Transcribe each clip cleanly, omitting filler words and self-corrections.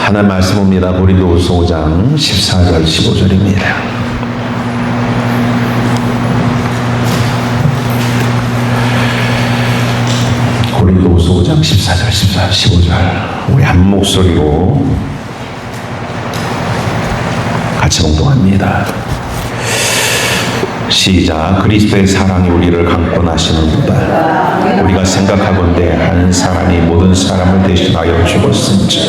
하나님 말씀입니다. 고린도후서 5장 14절 15절입니다. 고린도후서 5장 14절 15절 우리 한 목소리로 같이 봉독합니다. 시작. 그리스도의 사랑이 우리를 강권하시는도다. 우리가 생각하건대 한 사람이 모든 사람을 대신하여 죽었은즉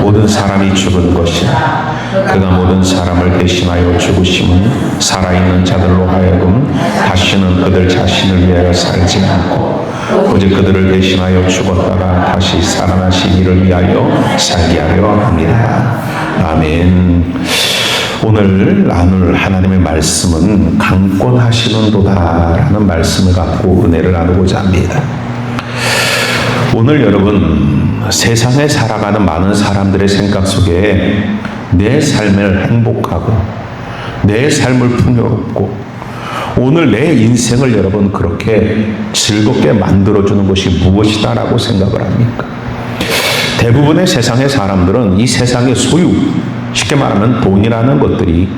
모든 사람이 죽은 것이라. 그가 모든 사람을 대신하여 죽으심은 살아있는 자들로 하여금 다시는 그들 자신을 위하여 살지 않고 오직 그들을 대신하여 죽었다가 다시 살아나신 이를 위하여 살게 하려 합니다. 아멘. 오늘 나눌 하나님의 말씀은 강권하시는도다라는 말씀을 갖고 은혜를 나누고자 합니다. 오늘 여러분, 세상에 살아가는 많은 사람들의 생각 속에 내 삶을 행복하고 내 삶을 풍요롭고 오늘 내 인생을 여러분 그렇게 즐겁게 만들어주는 것이 무엇이다라고 생각을 합니까? 대부분의 세상의 사람들은 이 세상의 소유, 쉽게 말하면 돈이라는 것들이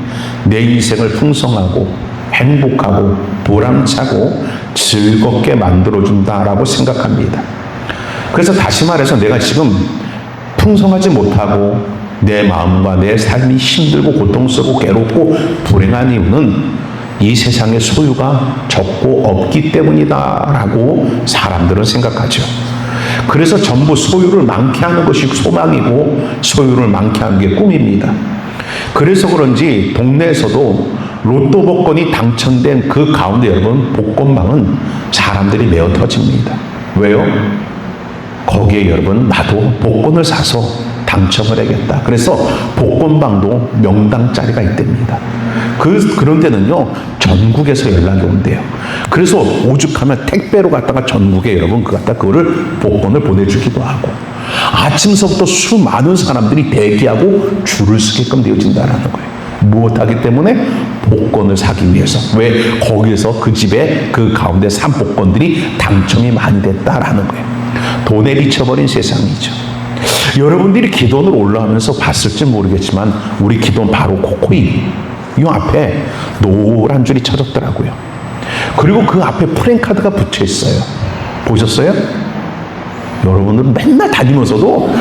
내 인생을 풍성하고 행복하고 보람차고 즐겁게 만들어준다라고 생각합니다. 그래서 다시 말해서 내가 지금 풍성하지 못하고 내 마음과 내 삶이 힘들고 고통스럽고 괴롭고 불행한 이유는 이 세상의 소유가 적고 없기 때문이다라고 사람들은 생각하죠. 그래서 전부 소유를 많게 하는 것이 소망이고 소유를 많게 하는 게 꿈입니다. 그래서 그런지 동네에서도 로또 복권이 당첨된 그 가운데 여러분 복권방은 사람들이 메어 터집니다. 왜요? 거기에 여러분 나도 복권을 사서 당첨을 해야겠다. 그래서 복권방도 명당 자리가 있답니다. 그런 데는요 전국에서 연락이 온대요. 그래서 오죽하면 택배로 갖다가 전국에 여러분 그거를 복권을 보내주기도 하고 아침서부터 수많은 사람들이 대기하고 줄을 서게끔 되어진다는 거예요. 무엇하기 때문에? 복권을 사기 위해서. 왜? 거기에서 그 집에 그 가운데 산 복권들이 당첨이 많이 됐다라는 거예요. 돈에 미쳐버린 세상이죠. 여러분들이 기도원을 올라오면서 봤을지 모르겠지만 우리 기도원 바로 코코이 이 앞에 노란 줄이 쳐졌더라고요. 그리고 그 앞에 프랭카드가 붙여 있어요. 보셨어요? 여러분들은 맨날 다니면서도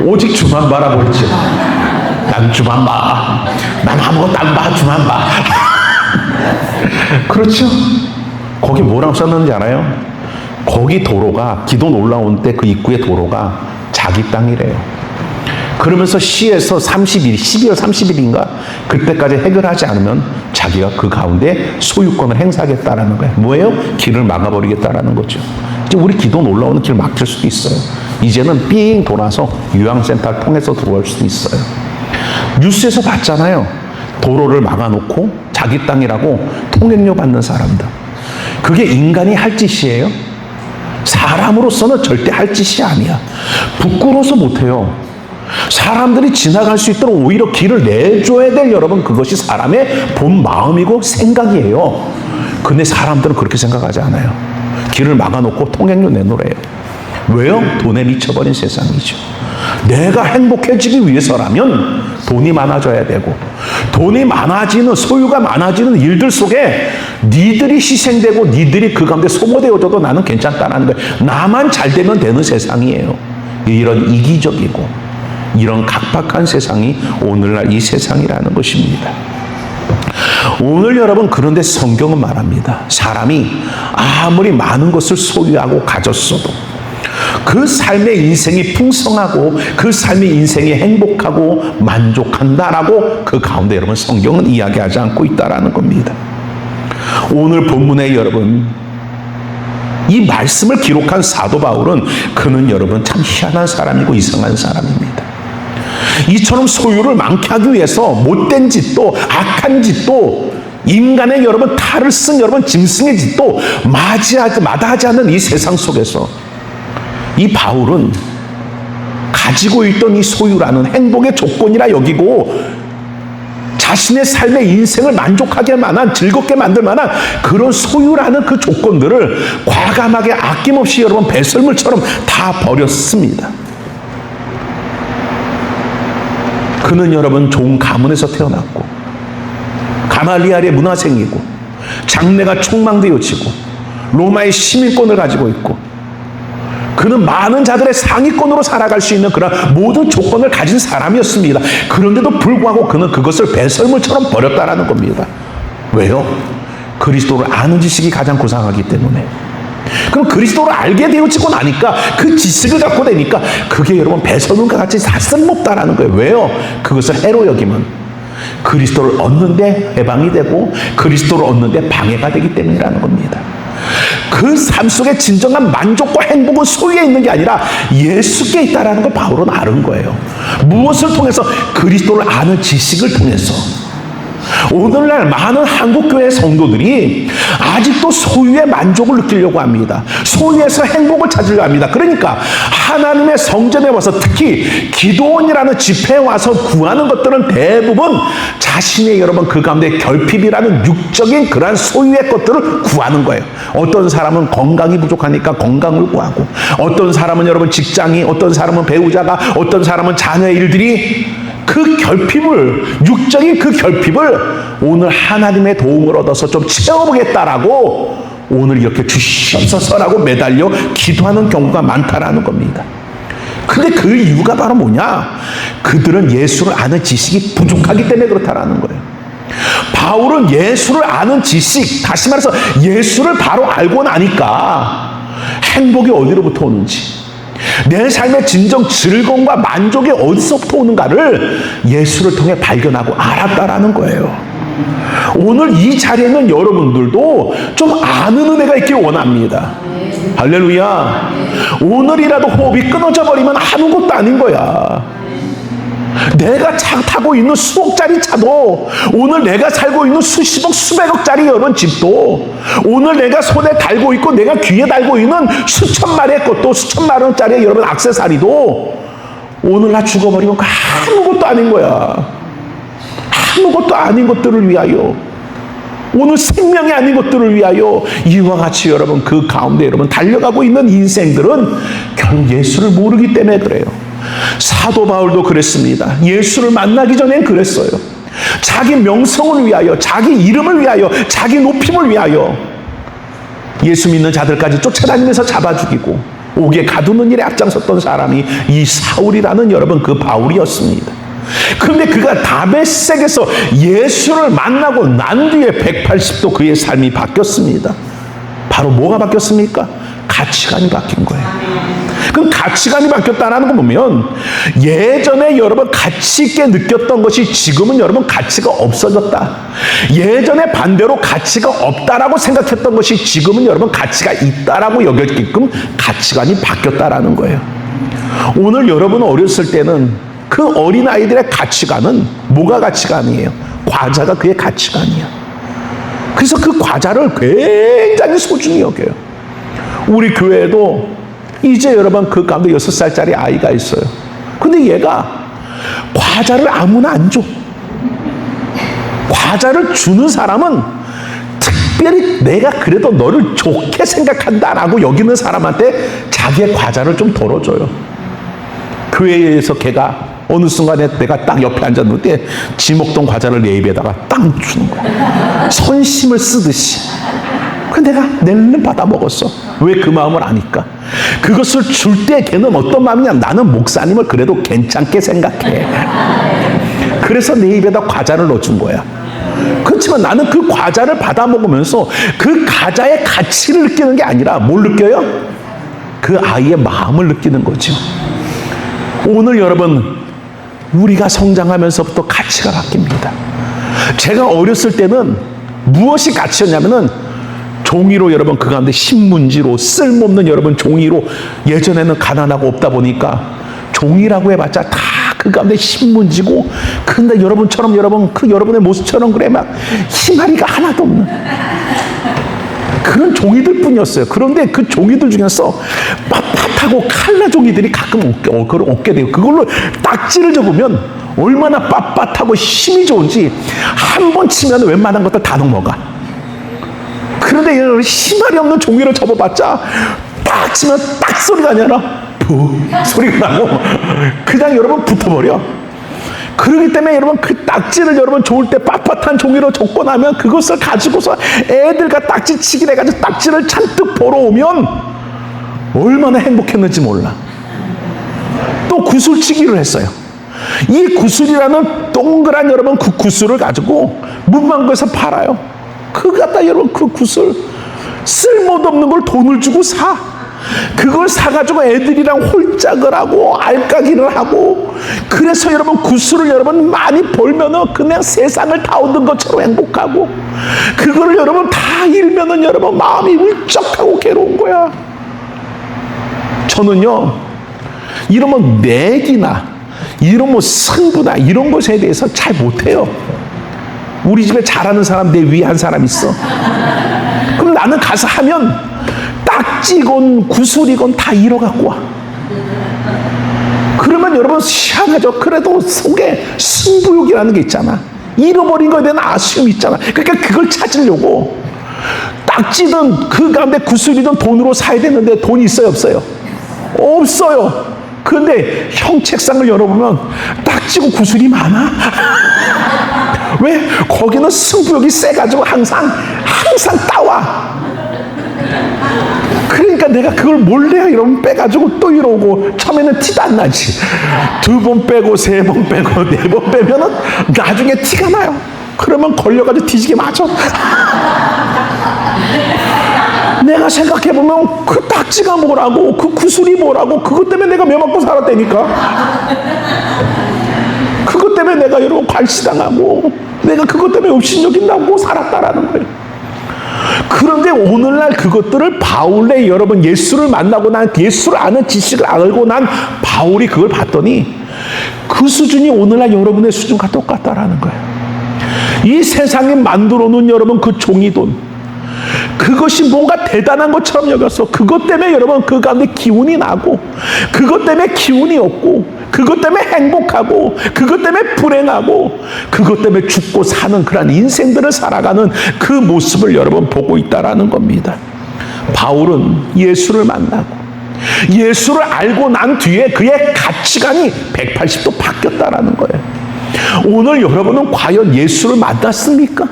오직 주만 바라고 있죠. 난 주만 봐. 난 아무것도 안 봐. 주만 봐. 그렇죠? 거기 뭐라고 썼는지 알아요? 거기 도로가 기도원 올라온 때 그 입구의 도로가 자기 땅이래요. 그러면서 시에서 12월 30일인가 그때까지 해결하지 않으면 자기가 그 가운데 소유권을 행사하겠다라는 거예요. 뭐예요? 길을 막아버리겠다라는 거죠. 이제 우리 기도원 올라오는 길 막힐 수도 있어요. 이제는 삥 돌아서 유황센터를 통해서 들어올 수도 있어요. 뉴스에서 봤잖아요. 도로를 막아놓고 자기 땅이라고 통행료 받는 사람들. 그게 인간이 할 짓이에요? 사람으로서는 절대 할 짓이 아니야. 부끄러워서 못해요. 사람들이 지나갈 수 있도록 오히려 길을 내줘야 될 여러분 그것이 사람의 본 마음이고 생각이에요. 근데 사람들은 그렇게 생각하지 않아요. 길을 막아놓고 통행료 내놓으래요. 왜요? 돈에 미쳐버린 세상이죠. 내가 행복해지기 위해서라면 돈이 많아져야 되고 돈이 많아지는 소유가 많아지는 일들 속에 니들이 희생되고 니들이 그 가운데 소모되어져도 나는 괜찮다는 거예요. 나만 잘 되면 되는 세상이에요. 이런 이기적이고 이런 각박한 세상이 오늘날 이 세상이라는 것입니다. 오늘 여러분 그런데 성경은 말합니다. 사람이 아무리 많은 것을 소유하고 가졌어도 그 삶의 인생이 풍성하고 그 삶의 인생이 행복하고 만족한다라고 그 가운데 여러분 성경은 이야기하지 않고 있다라는 겁니다. 오늘 본문에 여러분 이 말씀을 기록한 사도 바울은 그는 여러분 참 희한한 사람이고 이상한 사람입니다. 이처럼 소유를 많게 하기 위해서 못된 짓도 악한 짓도 인간의 여러분 탈을 쓴 여러분 짐승의 짓도 마다하지 않는 이 세상 속에서 이 바울은 가지고 있던 이 소유라는 행복의 조건이라 여기고 자신의 삶의 인생을 만족하게 만한 즐겁게 만들 만한 그런 소유라는 그 조건들을 과감하게 아낌없이 여러분 배설물처럼 다 버렸습니다. 그는 여러분 좋은 가문에서 태어났고 가말리알의 문화생이고 장래가 촉망되어지고 로마의 시민권을 가지고 있고 그는 많은 자들의 상위권으로 살아갈 수 있는 그런 모든 조건을 가진 사람이었습니다. 그런데도 불구하고 그는 그것을 배설물처럼 버렸다라는 겁니다. 왜요? 그리스도를 아는 지식이 가장 고상하기 때문에. 그럼 그리스도를 알게 되어지고 나니까 그 지식을 갖고 되니까 그게 여러분 배설물과 같이 다 쓸모없다라는 거예요. 왜요? 그것을 해로 여기면 그리스도를 얻는데 해방이 되고 그리스도를 얻는데 방해가 되기 때문이라는 겁니다. 그 삶 속에 진정한 만족과 행복은 소유에 있는 게 아니라 예수께 있다라는 걸 바울은 아는 거예요. 무엇을 통해서? 그리스도를 아는 지식을 통해서. 오늘날 많은 한국교회 성도들이 아직도 소유의 만족을 느끼려고 합니다. 소유에서 행복을 찾으려고 합니다. 그러니까 하나님의 성전에 와서 특히 기도원이라는 집회에 와서 구하는 것들은 대부분 자신의 여러분 그 가운데 결핍이라는 육적인 그러한 소유의 것들을 구하는 거예요. 어떤 사람은 건강이 부족하니까 건강을 구하고, 어떤 사람은 여러분 직장이, 어떤 사람은 배우자가, 어떤 사람은 자녀의 일들이 그 결핍을, 육적인 그 결핍을 오늘 하나님의 도움을 얻어서 좀 채워보겠다라고 오늘 이렇게 주시옵소서라고 매달려 기도하는 경우가 많다라는 겁니다. 근데 그 이유가 바로 뭐냐? 그들은 예수를 아는 지식이 부족하기 때문에 그렇다라는 거예요. 바울은 예수를 아는 지식, 다시 말해서 예수를 바로 알고 나니까 행복이 어디로부터 오는지, 내 삶의 진정 즐거움과 만족이 어디서부터 오는가를 예수를 통해 발견하고 알았다라는 거예요. 오늘 이 자리에 있는 여러분들도 좀 아는 은혜가 있길 원합니다. 할렐루야. 오늘이라도 호흡이 끊어져 버리면 아무것도 아닌 거야. 내가 차 타고 있는 수억짜리 차도, 오늘 내가 살고 있는 수십억 수백억짜리 여러분 집도, 오늘 내가 손에 달고 있고 내가 귀에 달고 있는 수천마리의 것도, 수천만 원짜리 여러분 액세서리도 오늘날 죽어버리면 아무것도 아닌 거야. 아무것도 아닌 것들을 위하여, 오늘 생명이 아닌 것들을 위하여 이와 같이 여러분 그 가운데 여러분 달려가고 있는 인생들은 결국 예수를 모르기 때문에 그래요. 사도 바울도 그랬습니다. 예수를 만나기 전엔 그랬어요. 자기 명성을 위하여, 자기 이름을 위하여, 자기 높임을 위하여 예수 믿는 자들까지 쫓아다니면서 잡아 죽이고 옥에 가두는 일에 앞장섰던 사람이 이 사울이라는 여러분 그 바울이었습니다. 그런데 그가 다메섹에서 예수를 만나고 난 뒤에 180도 그의 삶이 바뀌었습니다. 바로 뭐가 바뀌었습니까? 가치관이 바뀐 거예요. 그럼 가치관이 바뀌었다는 거 보면 예전에 여러분 가치 있게 느꼈던 것이 지금은 여러분 가치가 없어졌다. 예전에 반대로 가치가 없다라고 생각했던 것이 지금은 여러분 가치가 있다라고 여겨지게끔 가치관이 바뀌었다라는 거예요. 오늘 여러분 어렸을 때는 그 어린아이들의 가치관은 뭐가 가치관이에요? 과자가 그의 가치관이야. 그래서 그 과자를 굉장히 소중히 여겨요. 우리 교회에도 이제 여러분 그 가운데 6살짜리 아이가 있어요. 근데 얘가 과자를 아무나 안 줘. 과자를 주는 사람은 특별히 내가 그래도 너를 좋게 생각한다라고 여기는 사람한테 자기의 과자를 좀 덜어줘요. 교회에서 걔가 어느 순간에 내가 딱 옆에 앉았는데 지 먹던 과자를 내 입에다가 딱 주는 거야. 선심을 쓰듯이. 근데 내가 낼름 받아 먹었어. 왜? 그 마음을 아니까. 그것을 줄 때 걔는 어떤 마음이냐? 나는 목사님을 그래도 괜찮게 생각해. 그래서 내 입에다 과자를 넣어준 거야. 그렇지만 나는 그 과자를 받아 먹으면서 그 과자의 가치를 느끼는 게 아니라 뭘 느껴요? 그 아이의 마음을 느끼는 거죠. 오늘 여러분 우리가 성장하면서부터 가치가 바뀝니다. 제가 어렸을 때는 무엇이 가치였냐면은 종이로 여러분 그 가운데 신문지로 쓸모없는 여러분 종이로, 예전에는 가난하고 없다 보니까 종이라고 해봤자 다 그 가운데 신문지고, 근데 여러분처럼 여러분 그 여러분의 모습처럼 그래 막 희마리가 하나도 없는 그런 종이들 뿐이었어요. 그런데 그 종이들 중에서 빳빳하고 칼라 종이들이 가끔 얻게 돼요. 그걸로 딱지를 접으면 얼마나 빳빳하고 힘이 좋은지 한 번 치면 웬만한 것들 다 넘어가. 그런데 희말이 없는 종이를 접어봤자 딱 치면 딱 소리가 아니라 푹 소리가 나고 그냥 여러분 붙어버려. 그렇기 때문에 여러분 그 딱지를 여러분 좋을 때 빳빳한 종이로 접고 나면 그것을 가지고서 애들과 딱지 치기를 해가지고 딱지를 잔뜩 보러 오면 얼마나 행복했는지 몰라. 또 구슬치기를 했어요. 이 구슬이라는 동그란 여러분 그 구슬을 가지고 문방구에서 팔아요. 그거 갖다 여러분 그 구슬 쓸모도 없는 걸 돈을 주고 사. 그걸 사가지고 애들이랑 홀짝을 하고 알까기를 하고, 그래서 여러분 구슬을 여러분 많이 벌면은 그냥 세상을 다 얻은 것처럼 행복하고, 그거를 여러분 다 잃으면은 여러분 마음이 울적하고 괴로운 거야. 저는요 이런 뭐 내기나 이런 뭐 승부나 이런 것에 대해서 잘 못해요. 우리 집에 잘하는 사람 내 위에 한 사람 있어. 그럼 나는 가서 하면 딱지건 구슬이건 다 잃어갖고 와. 그러면 여러분 희한하죠. 그래도 속에 승부욕이라는 게 있잖아. 잃어버린 거에 대한 아쉬움이 있잖아. 그러니까 그걸 찾으려고 딱지든 그 가운데 구슬이든 돈으로 사야 되는데 돈이 있어요 없어요? 없어요. 그런데 형 책상을 열어보면 딱지고 구슬이 많아. 왜? 거기는 승부욕이 세가지고 항상 따와. 그러니까 내가 그걸 몰래 이러면 빼가지고 또 이러고, 처음에는 티도 안 나지. 2번 빼고 3번 빼고 4번 빼면은 나중에 티가 나요. 그러면 걸려가지고 뒤지게 맞아. 내가 생각해보면 그 딱지가 뭐라고, 그 구슬이 뭐라고, 그것 때문에 내가 매 맞고 살았다니까. 그것 때문에 내가 여러분 괄시당하고, 내가 그것 때문에 업신여기 나고 살았다라는 거예요. 그런데 오늘날 그것들을 바울의 여러분 예수를 만나고 난, 예수를 아는 지식을 알고 난 바울이 그걸 봤더니 그 수준이 오늘날 여러분의 수준과 똑같다라는 거예요. 이 세상이 만들어 놓은 여러분 그 종이돈, 그것이 뭔가 대단한 것처럼 여겨서 그것 때문에 여러분 그 가운데 기운이 나고, 그것 때문에 기운이 없고, 그것 때문에 행복하고, 그것 때문에 불행하고, 그것 때문에 죽고 사는 그런 인생들을 살아가는 그 모습을 여러분 보고 있다라는 겁니다. 바울은 예수를 만나고 예수를 알고 난 뒤에 그의 가치관이 180도 바뀌었다라는 거예요. 오늘 여러분은 과연 예수를 만났습니까?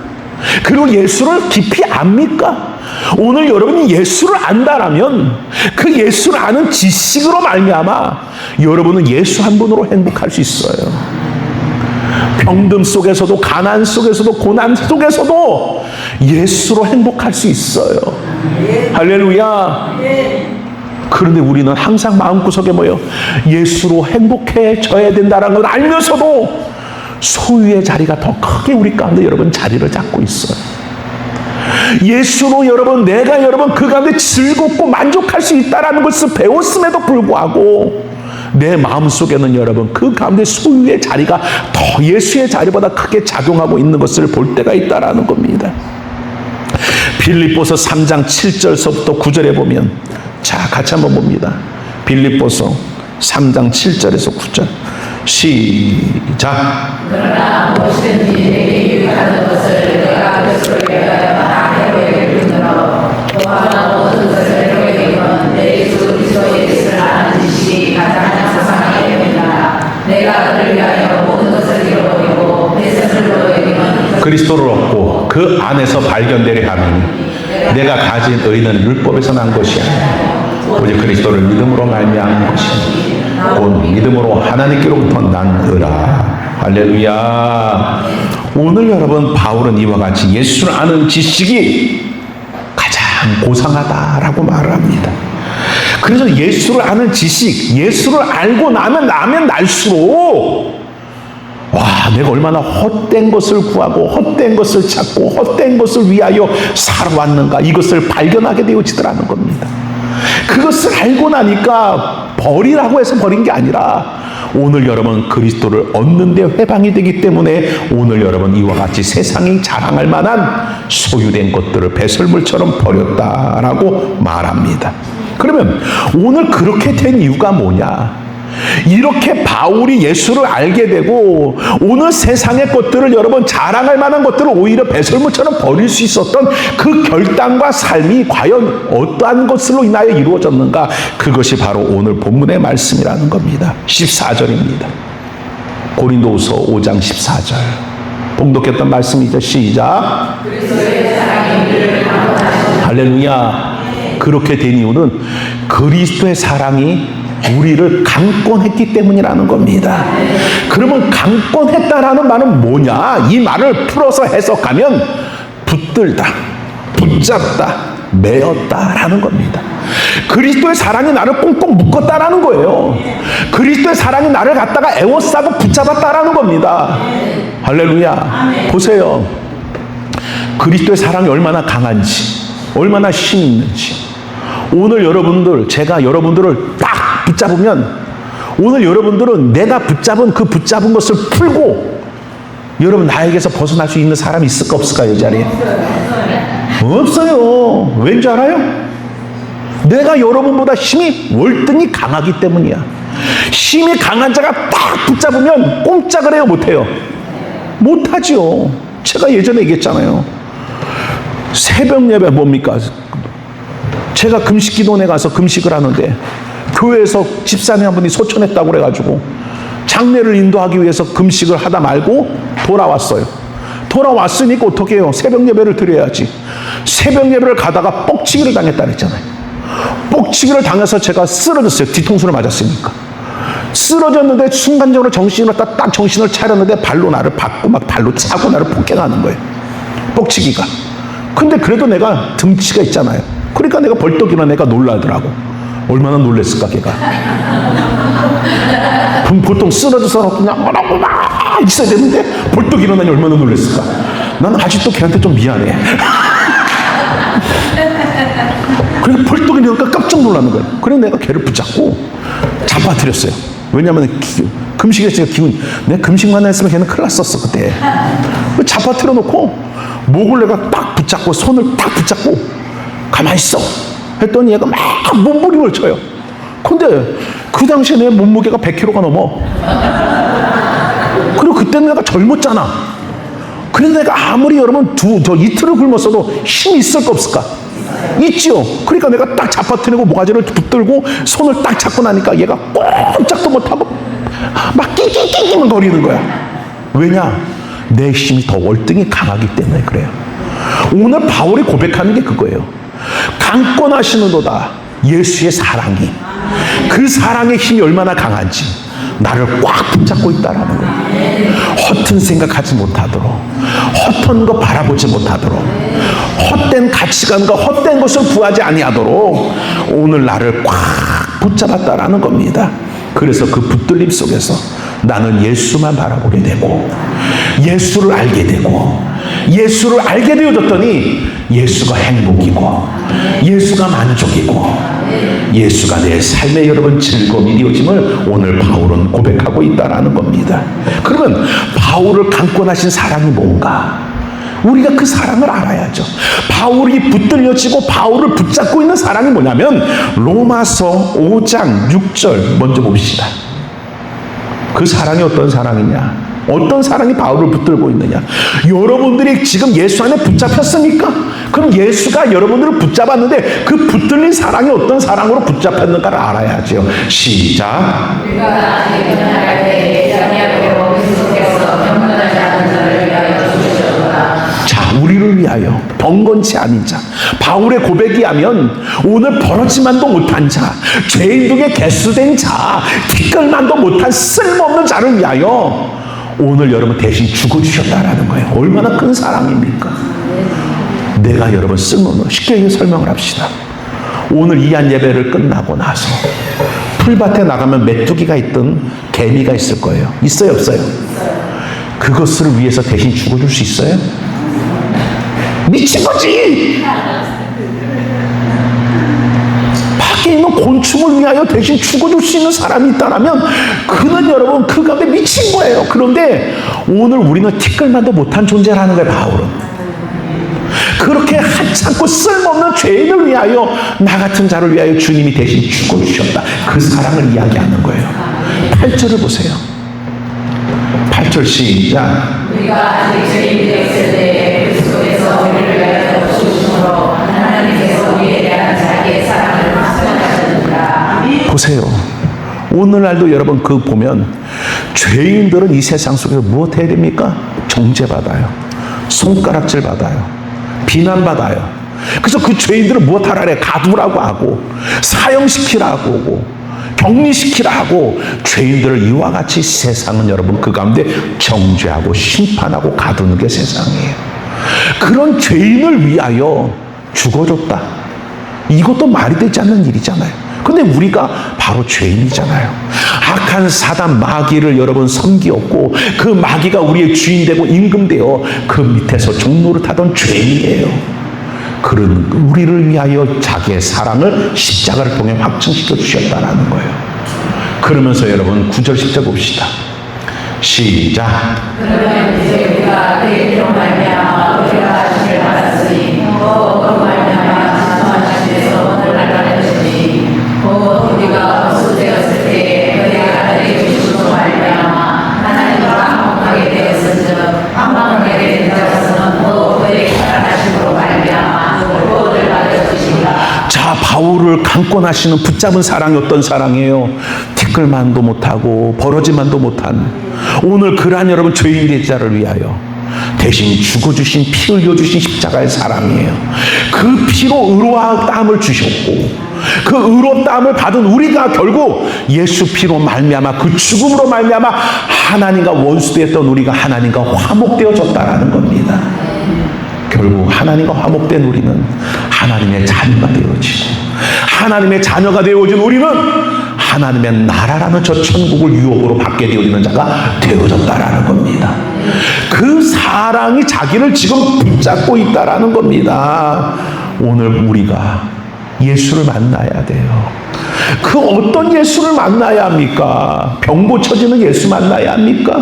그리고 예수를 깊이 압니까? 오늘 여러분이 예수를 안다라면 그 예수를 아는 지식으로 말미암아 여러분은 예수 한 분으로 행복할 수 있어요. 병듦 속에서도, 가난 속에서도, 고난 속에서도 예수로 행복할 수 있어요. 할렐루야. 그런데 우리는 항상 마음구석에 뭐예요? 예수로 행복해져야 된다는 걸 알면서도 소유의 자리가 더 크게 우리 가운데 여러분 자리를 잡고 있어요. 예수로 여러분 내가 여러분 그 가운데 즐겁고 만족할 수 있다는 것을 배웠음에도 불구하고 내 마음속에는 여러분 그 가운데 소유의 자리가 더 예수의 자리보다 크게 작용하고 있는 것을 볼 때가 있다는 겁니다. 빌립보서 3장 7절서부터 9절에 보면, 자 같이 한번 봅니다. 빌립보서 3장 7절에서 9절 시작. 그러나 무엇이든지 내게 유익하는 것을 내가 그것으로 다 해보게 되므로, 또 하나 모든 것을 해보게되면 내 예수 그리스도의 뜻을 아는 지식이 가장 소상하게 됩니다. 내가 그를 위하여 모든 것을 잃어버리고 배설물로 여기면 그리스도를 얻고 그 안에서 발견되려 하니 내가 가진 의는 율법에서 난 것이 아니라 오직 그리스도를 믿음으로 말미암은 것이니 곧 믿음으로 하나님께로부터 난 의라. 할렐루야. 오늘 여러분 바울은 이와 같이 예수를 아는 지식이 가장 고상하다라고 말을 합니다. 그래서 예수를 아는 지식, 예수를 알고 나면 날수록 와, 내가 얼마나 헛된 것을 구하고 헛된 것을 찾고 헛된 것을 위하여 살아왔는가, 이것을 발견하게 되어지더라는 겁니다. 그것을 알고 나니까 버리라고 해서 버린 게 아니라 오늘 여러분 그리스도를 얻는 데 회방이 되기 때문에 오늘 여러분 이와 같이 세상이 자랑할 만한 소유된 것들을 배설물처럼 버렸다라고 말합니다. 그러면 오늘 그렇게 된 이유가 뭐냐? 이렇게 바울이 예수를 알게 되고 오늘 세상의 것들을 여러분 자랑할 만한 것들을 오히려 배설물처럼 버릴 수 있었던 그 결단과 삶이 과연 어떠한 것으로 인하여 이루어졌는가? 그것이 바로 오늘 본문의 말씀이라는 겁니다. 14절입니다. 고린도후서 5장 14절. 봉독했던 말씀이죠. 시작. 할렐루야. 그렇게 된 이유는 그리스도의 사랑이 우리를 강권했기 때문이라는 겁니다. 그러면 강권했다라는 말은 뭐냐? 이 말을 풀어서 해석하면 붙들다, 붙잡다, 매었다라는 겁니다. 그리스도의 사랑이 나를 꽁꽁 묶었다라는 거예요. 그리스도의 사랑이 나를 갖다가 애워싸고 붙잡았다라는 겁니다. 할렐루야. 보세요. 그리스도의 사랑이 얼마나 강한지, 얼마나 힘이 있는지. 오늘 여러분들, 제가 여러분들을 딱 붙잡으면, 오늘 여러분들은 내가 붙잡은 그 붙잡은 것을 풀고 여러분 나에게서 벗어날 수 있는 사람이 있을까 없을까요? 이 자리에 없어요. 왠지 알아요? 내가 여러분보다 힘이 월등히 강하기 때문이야. 힘이 강한 자가 딱 붙잡으면 꼼짝을 해요? 못해요? 못하죠. 제가 예전에 얘기했잖아요. 새벽 예배 뭡니까? 제가 금식기도원에 가서 금식을 하는데 교회에서 집사님 한 분이 소천했다고 그래가지고 장례를 인도하기 위해서 금식을 하다 말고 돌아왔어요. 돌아왔으니까 어떻게 해요? 새벽 예배를 드려야지. 새벽 예배를 가다가 뻑치기를 당했다 그랬잖아요. 뻑치기를 당해서 제가 쓰러졌어요. 뒤통수를 맞았으니까. 쓰러졌는데 순간적으로 정신을 딱 정신을 차렸는데 발로 나를 받고 막 발로 차고 나를 폭행하는 거예요. 뻑치기가. 근데 그래도 내가 등치가 있잖아요. 그러니까 내가 벌떡 일어나 내가 놀라더라고. 얼마나 놀랬을까 걔가. 보통 쓰러져서 그냥 뭐라고 막 있어야 되는데 벌떡 일어나니 얼마나 놀랬을까. 나는 아직도 걔한테 좀 미안해. 그래서 벌떡 일어나니까 깜짝 놀라는 거예요. 그래서 내가 걔를 붙잡고 잡아뜨렸어요. 왜냐면 금식에 제가 내가 금식만 했으면 걔는 큰일 났었어 그때. 잡아뜨려 놓고 목을 내가 딱 붙잡고 손을 딱 붙잡고 가만히 있어 했더니 얘가 막 몸부림을 쳐요. 근데 그 당시에 내 몸무게가 100kg가 넘어. 그리고 그때는 내가 젊었잖아. 그래서 내가 아무리 여러분 저 이틀을 굶었어도 힘이 있을까 없을까? 있지요. 그러니까 내가 딱 잡아뜨리고 모가지를 붙들고 손을 딱 잡고 나니까 얘가 꼼짝도 못하고 막 낑낑낑낑 거리는 거야. 왜냐? 내 힘이 더 월등히 강하기 때문에 그래요. 오늘 바울이 고백하는 게 그거예요. 강권하시는도다 예수의 사랑이, 그 사랑의 힘이 얼마나 강한지 나를 꽉 붙잡고 있다라는 거예요. 허튼 생각하지 못하도록, 헛된 거 바라보지 못하도록, 헛된 가치관과 헛된 것을 구하지 아니하도록 오늘 나를 꽉 붙잡았다라는 겁니다. 그래서 그 붙들림 속에서 나는 예수만 바라보게 되고 예수를 알게 되고 예수를 알게 되어졌더니 예수가 행복이고 예수가 만족이고 예수가 내 삶의 여러분 즐거움이 되어짐을 오늘 바울은 고백하고 있다라는 겁니다. 그러면 바울을 강권하신 사랑이 뭔가? 우리가 그 사랑을 알아야죠. 바울이 붙들려지고 바울을 붙잡고 있는 사랑이 뭐냐면 로마서 5장 6절 먼저 봅시다. 그 사랑이 어떤 사랑이냐? 어떤 사랑이 바울을 붙들고 있느냐? 여러분들이 지금 예수 안에 붙잡혔습니까? 그럼 예수가 여러분들을 붙잡았는데 그 붙들린 사랑이 어떤 사랑으로 붙잡혔는가를 알아야죠. 시작. 우리가 아직 연약할 때 예수님께로 그리스도께서 경건하지 않은 자를 위하여 죽으셨도다. 자, 우리를 위하여 번건치 아닌 자. 바울의 고백이 하면 오늘 버러지만도 못한 자, 죄인 중에 개수된 자, 티끌만도 못한 쓸모없는 자를 위하여 오늘 여러분 대신 죽어주셨다라는 거예요. 얼마나 큰 사랑입니까? 내가 여러분 쓸모없는, 쉽게 설명을 합시다. 오늘 이한 예배를 끝나고 나서 풀밭에 나가면 메뚜기가 있든 개미가 있을 거예요. 있어요 없어요? 그것을 위해서 대신 죽어줄 수 있어요? 미친 거지. 밖에 있는 곤충을 위하여 대신 죽어줄 수 있는 사람이 있다면 그는 여러분 그 가운데 미친 거예요. 그런데 오늘 우리는 티끌만도 못한 존재라는 거예요. 바울은 그렇게 하찮고 쓸모없는 죄인을 위하여, 나 같은 자를 위하여 주님이 대신 죽어주셨다. 그 사랑을 이야기하는 거예요. 8절을 보세요. 8절 시작. 우리가 아직 죄인이 되었을 때 그리스도께서 우리를 위하여 죽으심으로 하나님께서 우리에 대한 자기의 사랑을 확증하셨느니라. 보세요. 오늘날도 여러분 그 보면 죄인들은 이 세상 속에서 무엇 해야 됩니까? 정죄받아요. 손가락질 받아요. 비난받아요. 그래서 그 죄인들은 무엇 하라 그래? 가두라고 하고 사형시키라고 하고 격리시키라고 죄인들을 이와 같이 세상은 여러분 그 가운데 정죄하고 심판하고 가두는 게 세상이에요. 그런 죄인을 위하여 죽어줬다. 이것도 말이 되지 않는 일이잖아요. 근데 우리가 바로 죄인이잖아요. 악한 사단 마귀를 여러분 섬기었고 그 마귀가 우리의 주인 되고 임금되어 그 밑에서 종로를 타던 죄인이에요. 그런 우리를 위하여 자기의 사랑을 십자가를 통해 확증시켜 주셨다라는 거예요. 그러면서 여러분 9절 10절 봅시다. 시작. 그러면 이제 우리가 그의 피로 말미암아 우리가 주를 받았으니 그 말미암아 주님께서 오늘날 받으시니 우리가 거수되었을 때 그의 아들의 주심으로 말미암아 하나님과 화목하게 되었은즉 화목하게 된 자로서는 또 그의 살아나심으로 말미암아 구원을 받을 것이라. 자, 바울을 강권하시는 붙잡은 사랑이 어떤 사랑이에요? 티끌만도 못하고 버러지만도 못한 오늘 그러한 여러분 죄인 대자를 위하여 대신 죽어주신 피 흘려주신 십자가의 사랑이에요. 그 피로 의로와 땀을 주셨고 그 의로운 땀을 받은 우리가 결국 예수 피로 말미암아 그 죽음으로 말미암아 하나님과 원수되었던 우리가 하나님과 화목되어졌다라는 겁니다. 결국 하나님과 화목된 우리는 하나님의 자녀가 되어지고 하나님의 자녀가 되어진 우리는 하나님의 나라라는 저 천국을 유업으로 받게 되어지는 자가 되어졌다라는 겁니다. 그 사랑이 자기를 지금 붙잡고 있다라는 겁니다. 오늘 우리가 예수를 만나야 돼요. 그 어떤 예수를 만나야 합니까? 병 고쳐지는 예수 만나야 합니까?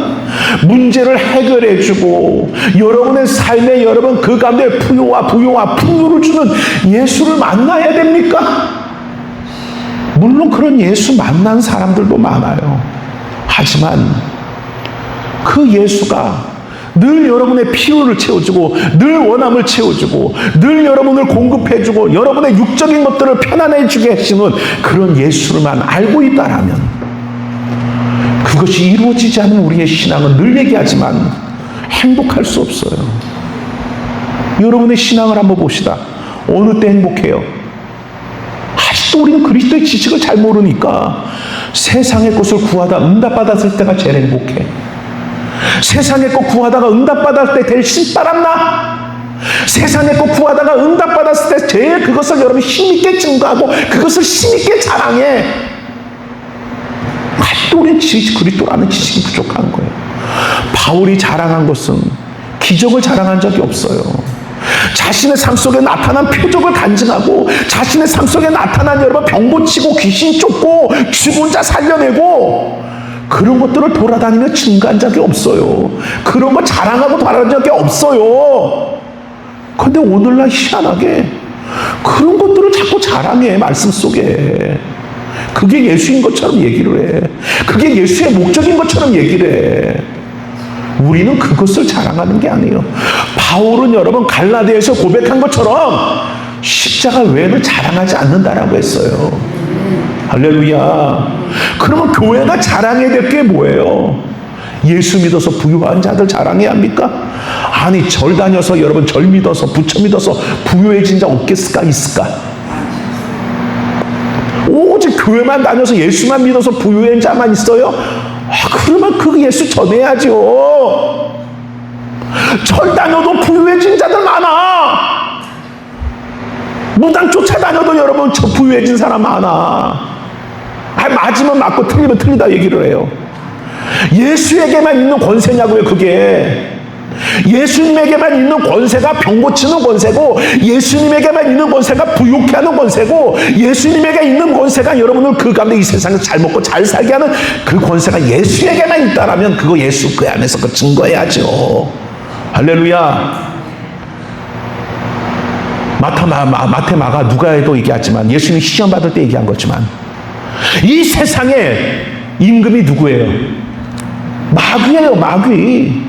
문제를 해결해주고 여러분의 삶에 여러분 그 가운데 부요와 풍요를 주는 예수를 만나야 됩니까? 물론 그런 예수 만난 사람들도 많아요. 하지만 그 예수가 늘 여러분의 필요를 채워주고 늘 원함을 채워주고 늘 여러분을 공급해주고 여러분의 육적인 것들을 편안해주게 하시는 그런 예수를만 알고 있다라면 그것이 이루어지지 않은 우리의 신앙은 늘 얘기하지만 행복할 수 없어요. 여러분의 신앙을 한번 봅시다. 어느 때 행복해요? 아직도 우리는 그리스도의 지식을 잘 모르니까 세상의 것을 구하다 응답받았을 때가 제일 행복해. 세상의 것 구하다가 응답받았을 때 제일 신바람나? 세상의 것 구하다가 응답받았을 때 제일 그것을 여러분 힘있게 증거하고 그것을 힘있게 자랑해. 아직도 우리는 그리스도라는 지식이 부족한 거예요. 바울이 자랑한 것은 기적을 자랑한 적이 없어요. 자신의 삶 속에 나타난 표적을 간증하고 자신의 삶 속에 나타난 여러분 병 고치고 귀신 쫓고 죽은 자 살려내고 그런 것들을 돌아다니며 증거한 적이 없어요. 그런 거 자랑하고 돌아다닌 적이 없어요. 그런데 오늘날 희한하게 그런 것들을 자꾸 자랑해. 말씀 속에 그게 예수인 것처럼 얘기를 해. 그게 예수의 목적인 것처럼 얘기를 해. 우리는 그것을 자랑하는 게 아니에요. 바울은 여러분 갈라디아에서 고백한 것처럼 십자가 외에는 자랑하지 않는다라고 했어요. 할렐루야. 그러면 교회가 자랑해야 될 게 뭐예요? 예수 믿어서 부유한 자들 자랑해야 합니까? 아니 절 다녀서 여러분 절 믿어서 부처 믿어서 부유해진 자 없겠을까? 있을까? 오직 교회만 다녀서 예수만 믿어서 부유한 자만 있어요? 그러면 그 예수 전해야죠. 절 다녀도 부유해진 자들 많아. 무당 쫓아다녀도 여러분 저 부유해진 사람 많아. 맞으면 맞고 틀리면 틀리다 얘기를 해요. 예수에게만 있는 권세냐고요. 그게 예수님에게만 있는 권세가 병 고치는 권세고 예수님에게만 있는 권세가 부욕케 하는 권세고 예수님에게 있는 권세가 여러분을 그 가운데 이 세상에서 잘 먹고 잘 살게 하는 그 권세가 예수에게만 있다라면 그거 예수 그 안에서 그 증거해야죠. 할렐루야. 마태 마가 누가에도 얘기하지만 예수님이 시험 받을 때 얘기한 거지만 이 세상에 임금이 누구예요? 마귀예요. 마귀.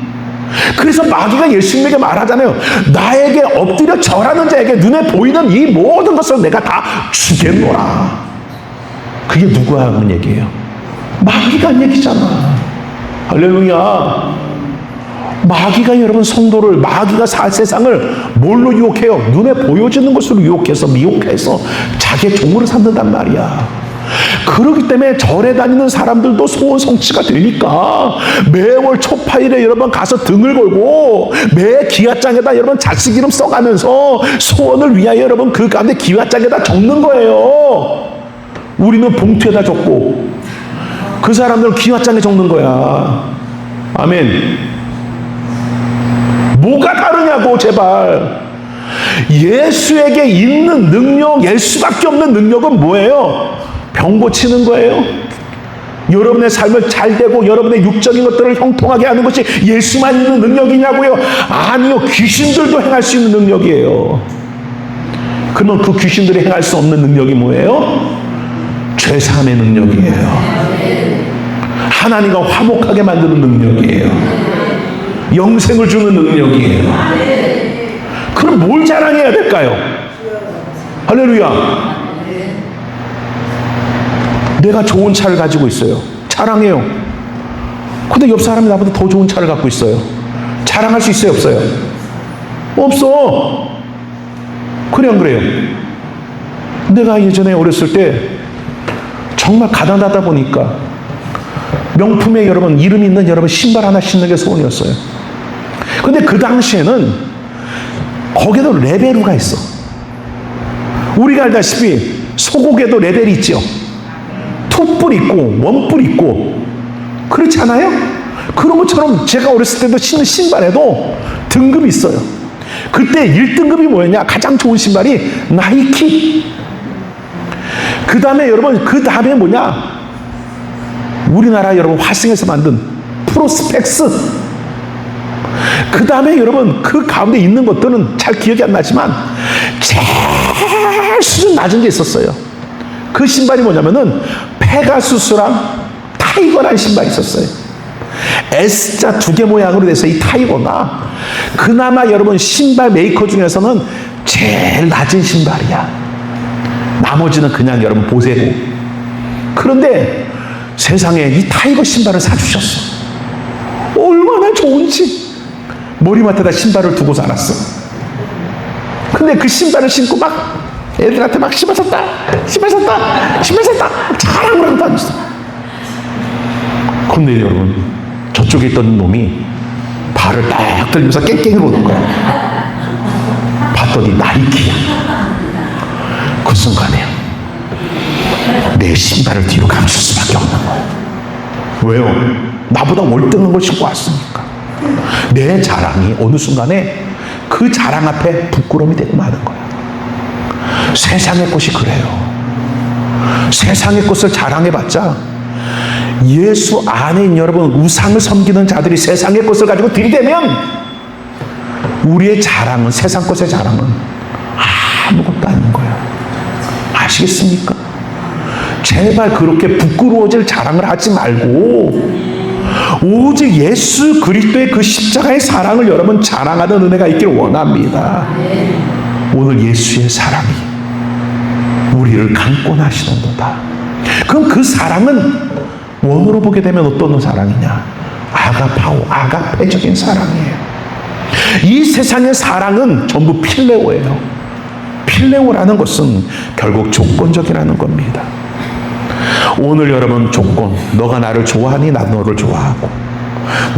그래서 마귀가 예수님에게 말하잖아요. 나에게 엎드려 절하는 자에게 눈에 보이는 이 모든 것을 내가 다 주겠노라. 그게 누가 하는 얘기예요? 마귀가 한 얘기잖아. 할렐루야. 마귀가 여러분 성도를, 마귀가 세상을 뭘로 유혹해요? 눈에 보여지는 것으로 유혹해서, 미혹해서 자기의 종으로 삼는단 말이야. 그렇기 때문에 절에 다니는 사람들도 소원 성취가 되니까 매월 초파일에 여러분 가서 등을 걸고 매 기와장에다 여러분 자식 이름 써가면서 소원을 위하여 여러분 그 가운데 기와장에다 적는 거예요. 우리는 봉투에다 적고 그 사람들은 기와장에 적는 거야. 아멘. 뭐가 다르냐고 제발. 예수에게 있는 능력, 예수밖에 없는 능력은 뭐예요? 병 고치는 거예요. 여러분의 삶을 잘 되고 여러분의 육적인 것들을 형통하게 하는 것이 예수만 있는 능력이냐고요? 아니요. 귀신들도 행할 수 있는 능력이에요. 그러면 그 귀신들이 행할 수 없는 능력이 뭐예요? 죄사함의 능력이에요. 하나님과 화목하게 만드는 능력이에요. 영생을 주는 능력이에요. 그럼 뭘 자랑해야 될까요? 할렐루야. 내가 좋은 차를 가지고 있어요. 자랑해요. 근데 옆 사람이 나보다 더 좋은 차를 갖고 있어요. 자랑할 수 있어요? 없어요? 없어. 그래 안 그래요? 내가 예전에 어렸을 때 정말 가난하다 보니까 명품에 여러분 이름 있는 여러분 신발 하나 신는 게 소원이었어요. 근데 그 당시에는 거기에도 레벨루가 있어. 우리가 알다시피 소고기에도 레벨이 있죠. 투뿔 있고 원뿔 있고 그렇지 않아요? 그런 것처럼 제가 어렸을 때도 신는 신발에도 등급이 있어요. 그때 1등급이 뭐였냐? 가장 좋은 신발이 나이키. 그 다음에 여러분 그 다음에 뭐냐? 우리나라 여러분 화승에서 만든 프로스펙스. 그 다음에 여러분 그 가운데 있는 것들은 잘 기억이 안 나지만 제일 수준 낮은 게 있었어요. 그 신발이 뭐냐면은 페가수스랑 타이거라는 신발이 있었어요. S자 2개 모양으로 돼서 이 타이거가 그나마 여러분 신발 메이커 중에서는 제일 낮은 신발이야. 나머지는 그냥 여러분 보세고. 그런데 세상에 이 타이거 신발을 사주셨어. 얼마나 좋은지. 머리맡에다 신발을 두고 살았어. 근데 그 신발을 신고 막 애들한테 막 신발 샀다, 신발 샀다, 신발 샀다 자랑을 하고 다녔어. 근데 여러분 저쪽에 있던 놈이 발을 딱 들면서 깽깽이로 오는 거야. 봤더니 나이키야. 그 순간에 내 신발을 뒤로 감출 수밖에 없는 거야. 왜요? 나보다 월등한 걸 신고 왔으니까. 내 자랑이 어느 순간에 그 자랑 앞에 부끄러움이 되고 마는 거야. 세상의 것이 그래요. 세상의 것을 자랑해봤자 예수 안에 있는 여러분 우상을 섬기는 자들이 세상의 것을 가지고 들이대면 우리의 자랑은, 세상 것의 자랑은 아무것도 아닌 거야. 아시겠습니까? 제발 그렇게 부끄러워질 자랑을 하지 말고 오직 예수 그리스도의 그 십자가의 사랑을 여러분 자랑하는 은혜가 있기를 원합니다. 오늘 예수의 사랑이 우리를 강권하시는도다. 그럼 그 사랑은 원으로 보게 되면 어떤 사랑이냐? 아가파오, 아가페적인 사랑이에요. 이 세상의 사랑은 전부 필레오예요. 필레오라는 것은 결국 조건적이라는 겁니다. 오늘 여러분 조건, 너가 나를 좋아하니 나도 너를 좋아하고,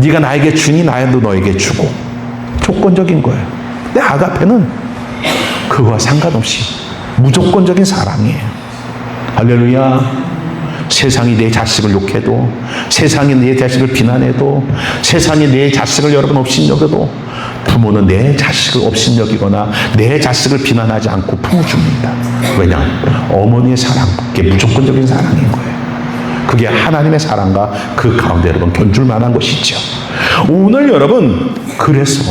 네가 나에게 주니 나도 너에게 주고, 조건적인 거예요. 근데 아가페는 그거와 상관없이 무조건적인 사랑이에요. 할렐루야. 세상이 내 자식을 욕해도, 세상이 내 자식을 비난해도, 세상이 내 자식을 여러분 업신여겨도 부모는 내 자식을 업신여기거나 내 자식을 비난하지 않고 품어줍니다. 왜냐? 어머니의 사랑, 그게 무조건적인 사랑인 거예요. 그게 하나님의 사랑과 그 가운데 여러분 견줄 만한 것이죠. 오늘 여러분 그래서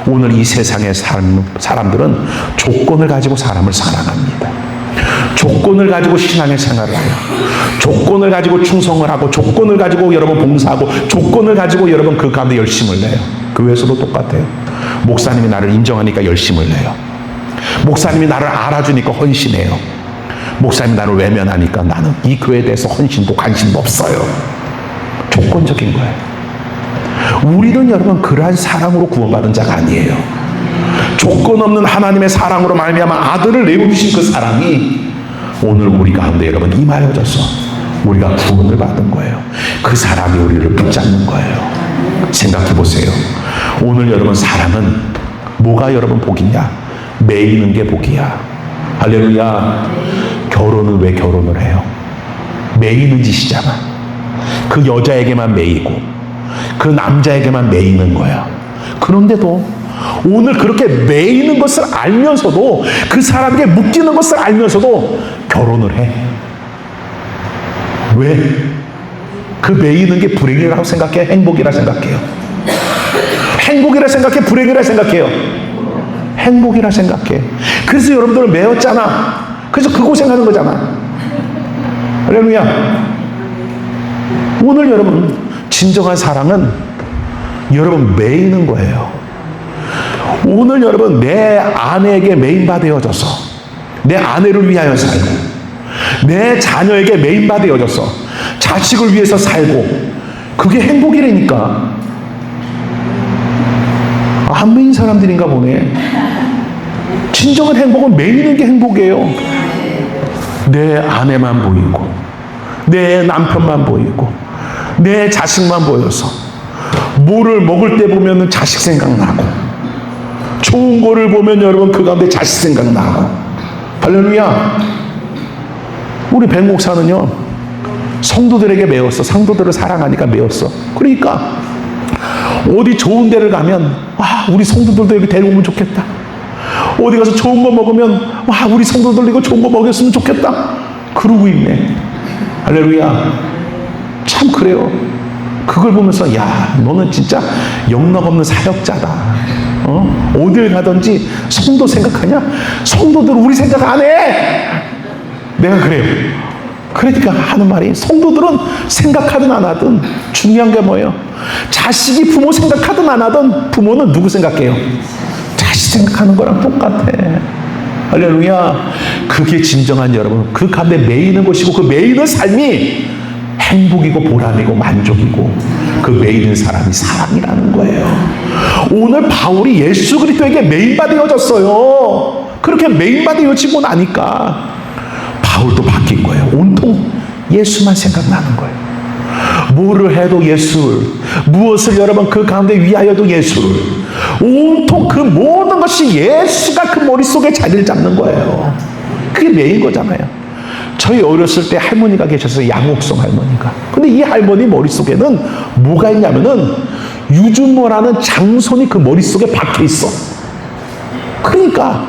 오늘 이 세상의 사람들은 조건을 가지고 사람을 사랑합니다. 조건을 가지고 신앙의 생활을 해요. 조건을 가지고 충성을 하고, 조건을 가지고 여러분 봉사하고, 조건을 가지고 여러분 그 가운데 열심을 내요. 교회에서도 똑같아요. 목사님이 나를 인정하니까 열심을 내요. 목사님이 나를 알아주니까 헌신해요. 목사님 나를 외면하니까 나는 이 교회에 대해서 헌신도 관심도 없어요. 조건적인 거예요. 우리는 여러분 그러한 사랑으로 구원받은 자가 아니에요. 조건 없는 하나님의 사랑으로 말미암아 아들을 내어주신 그 사랑이 오늘 우리 가운데 여러분 임하여져서 우리가 구원을 받은 거예요. 그 사랑이 우리를 붙잡는 거예요. 생각해 보세요. 오늘 여러분 사랑은 뭐가 여러분 복이냐? 매이는 게 복이야. 할렐루야. 결혼은 왜 결혼을 해요? 매이는 짓이잖아. 그 여자에게만 매이고 그 남자에게만 매이는 거야. 그런데도 오늘 그렇게 매이는 것을 알면서도 그 사람에게 묶이는 것을 알면서도 결혼을 해. 왜? 그 매이는 게 불행이라고 생각해? 행복이라 생각해요? 행복이라 생각해? 불행이라 생각해요? 행복이라 생각해. 그래서 여러분들은 매였잖아. 그래서 그 고생하는 거잖아. 할렐루야. 오늘 여러분 진정한 사랑은 여러분 매이는 거예요. 오늘 여러분 내 아내에게 매인받아여져서 내 아내를 위하여 살고 내 자녀에게 매인받아여져서 자식을 위해서 살고 그게 행복이라니까. 안 매인 사람들인가 보네. 진정한 행복은 매이는 게 행복이에요. 내 아내만 보이고 내 남편만 보이고 내 자식만 보여서 뭐를 먹을 때 보면 자식 생각나고 좋은 거를 보면 여러분 그 가운데 자식 생각나고. 할렐루야. 우리 백 목사는요 성도들에게 매웠어. 성도들을 사랑하니까 매웠어. 그러니까 어디 좋은 데를 가면 와 우리 성도들도 여기 데려오면 좋겠다. 어디 가서 좋은 거 먹으면 와 우리 성도들 이거 좋은 거 먹였으면 좋겠다. 그러고 있네. 할렐루야. 참 그래요. 그걸 보면서 야 너는 진짜 영락 없는 사역자다. 어딜 가든지 성도 생각하냐? 성도들 우리 생각 안 해. 내가 그래요. 그러니까 하는 말이 성도들은 생각하든 안 하든 중요한 게 뭐예요? 자식이 부모 생각하든 안 하든 부모는 누구 생각해요? 자식 생각하는 거랑 똑같아. 할렐루야. 그게 진정한 여러분 그 가운데 매이는 것이고 그 매이는 삶이 행복이고 보람이고 만족이고 그 매이는 사람이 사랑이라는 거예요. 오늘 바울이 예수 그리스도에게 매인받아여졌어요. 그렇게 매인받아여지고 나니까 바울도 바뀐 거예요. 온통 예수만 생각나는 거예요. 뭐를 해도 예수를, 무엇을 여러분 그 가운데 위하여도 예수를, 온통 그 모든 것이 예수가 그 머릿속에 자리를 잡는 거예요. 그게 매인 거잖아요. 저희 어렸을 때 할머니가 계셨어요. 양옥성 할머니가. 근데 이 할머니 머릿속에는 뭐가 있냐면은 유준모라는 장손이 그 머릿속에 박혀 있어. 그러니까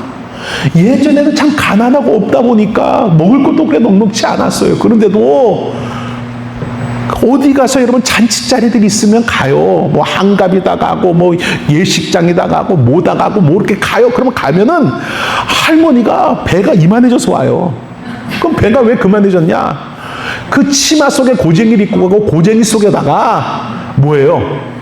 예전에는 참 가난하고 없다 보니까 먹을 것도 그렇게 넉넉지 않았어요. 그런데도 어디 가서 여러분 잔치자리들 있으면 가요. 뭐 한갑이다 가고 뭐 예식장이다 가고 뭐다 가고 뭐 이렇게 가요. 그러면 가면은 할머니가 배가 이만해져서 와요. 그럼 배가 왜 그만해졌냐? 그 치마 속에 고쟁이를 입고 가고 고쟁이 속에다가 뭐예요?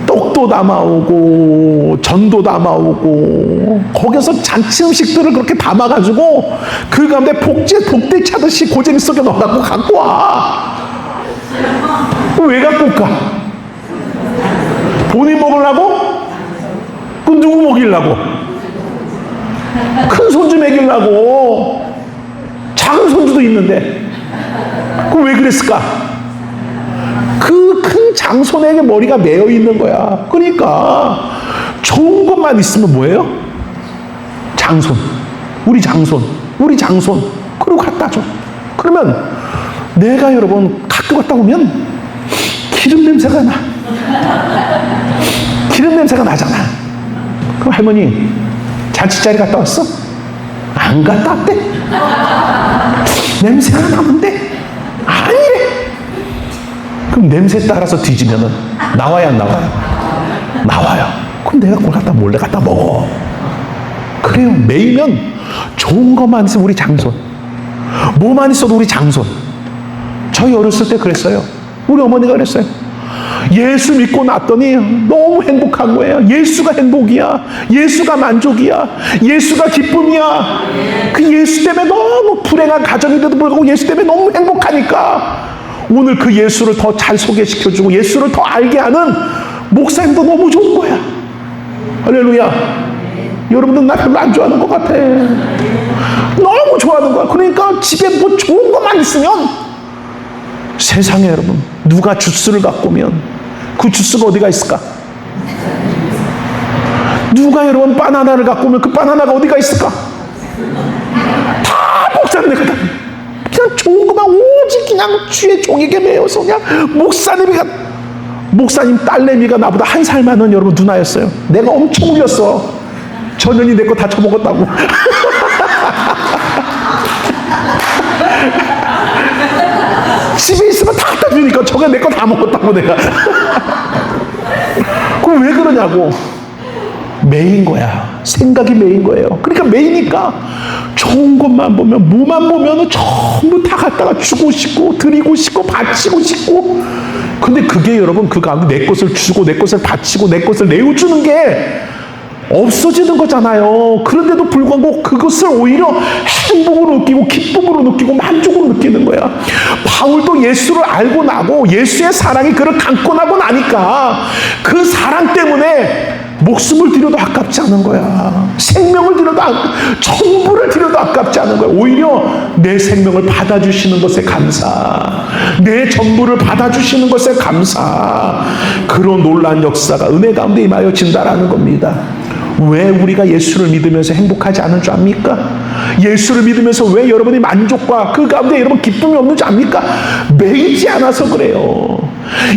떡도 담아오고 전도 담아오고 거기서 잔치 음식들을 그렇게 담아가지고 그 가운데 복대 차듯이 고쟁이 속에 넣어갖고 갖고 와. 왜 갖고 올까? 본인 먹으려고? 그 누구 먹이려고? 큰 손주 먹이려고. 작은 손주도 있는데 그럼 왜 그랬을까? 그 큰 장손에게 머리가 매여 있는 거야. 그러니까 좋은 것만 있으면 뭐예요? 장손, 우리 장손, 우리 장손. 그리고 갖다 줘. 그러면 내가 여러분 갖고 갔다 오면 기름 냄새가 나. 기름 냄새가 나잖아. 그럼 할머니 잔치자리 갔다 왔어? 안 갔다 왔대? 냄새가 나는데? 아니래. 그럼 냄새 따라서 뒤지면은 나와야 안 나와요? 나와요. 그럼 내가 그걸 갖다 몰래 갖다 먹어. 그래요. 매이면 좋은 것만 있으면 우리 장손, 뭐만 있어도 우리 장손. 저희 어렸을 때 그랬어요. 우리 어머니가 그랬어요. 예수 믿고 났더니 너무 행복한 거예요. 예수가 행복이야. 예수가 만족이야. 예수가 기쁨이야. 그 예수 때문에 너무 불행한 가정인데도 불구하고 예수 때문에 너무 행복하니까 오늘 그 예수를 더 잘 소개시켜주고 예수를 더 알게 하는 목사님도 너무 좋은 거야. 할렐루야. 여러분들 나 별로 안 좋아하는 것 같아. 너무 좋아하는 거야. 그러니까 집에 뭐 좋은 것만 있으면 세상에 여러분 누가 주스를 갖고 오면 그 주스가 어디가 있을까? 누가 여러분 바나나를 갖고 오면 그 바나나가 어디가 있을까? 다 목사님네가 다 그냥 좋은 것만 오직 그냥 주의 종에게 매여서 그냥 목사님 딸내미가 나보다 한 살 많은 여러분 누나였어요. 내가 엄청 울렸어. 전현이 내 거 다 처먹었다고. 집에 있으면 다 갖다 주니까 저게 내 거 다 먹었다고 내가. 그럼 왜 그러냐고. 매인 거야. 생각이 매인 거예요. 그러니까 매이니까 좋은 것만 보면 뭐만 보면은 전부 다 갖다가 주고 싶고 드리고 싶고 바치고 싶고. 근데 그게 여러분 그 가운데 내 것을 주고 내 것을 바치고 내 것을 내어주는 게 없어지는 거잖아요. 그런데도 불구하고 그것을 오히려 행복으로 느끼고 기쁨으로 느끼고 만족으로 느끼는 거야. 바울도 예수를 알고 나고 예수의 사랑이 그를 감고 나고 나니까 그 사랑 때문에 목숨을 들여도 아깝지 않은 거야. 생명을 들여도 전부를 들여도 아깝지 않은 거야. 오히려 내 생명을 받아주시는 것에 감사, 내 전부를 받아주시는 것에 감사. 그런 놀라운 역사가 은혜 가운데 임하여진다라는 겁니다. 왜 우리가 예수를 믿으면서 행복하지 않은 줄 압니까? 예수를 믿으면서 왜 여러분이 만족과 그 가운데 여러분 기쁨이 없는 줄 압니까? 매이지 않아서 그래요.